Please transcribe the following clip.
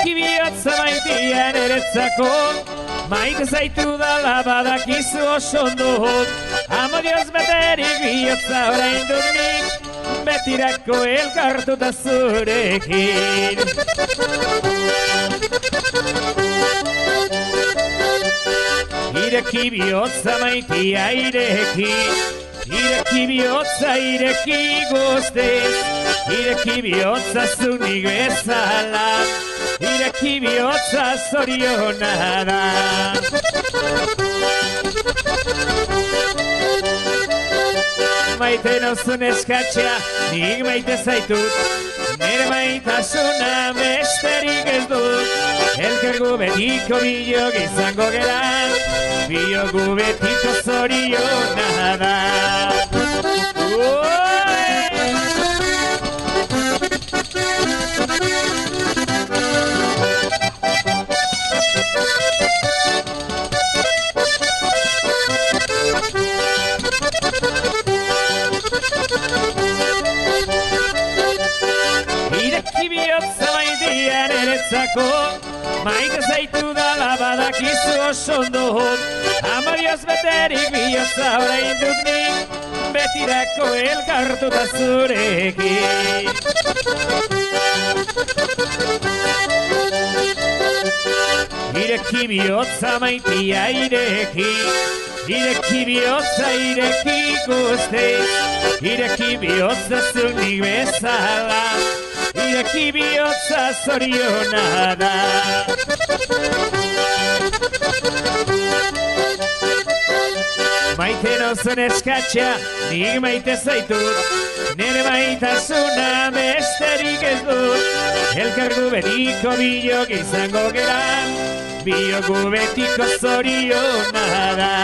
Ireki bihotza maitian eretzako, maite zaitu dala badakizu oso ondo. Amodioz beterik bihotza orain dut nik, betirako elkartuta zurekin. Ireki bihotza maitia ireki, ireki bihotza ireki guztiz, ireki bihotza zunik bezala, ireki bihotza zoriona da. Maite nauzun eskatxea, nik maite zaitut, nire maitasuna besterik ez dut. Elkargu betiko bilog izango geran, bilogu betiko zoriona da. Ireki bihotza maitian eretzako, maite zaitu dala badakizu oso ondo. Amodioz beterik bihotza orain dut nik, betirako elkartuta zurekin. Ireki bihotza maitia ireki, ireki bihotza ireki guztiz, ireki bihotza zunik bezala, ireki bihotza zoriona da. Maite nauzun eskatxea, nik maite zaitut, nire maitasuna besterik ez dut. Elkargu betiko bilog izango geran, bilogu betiko zoriona da.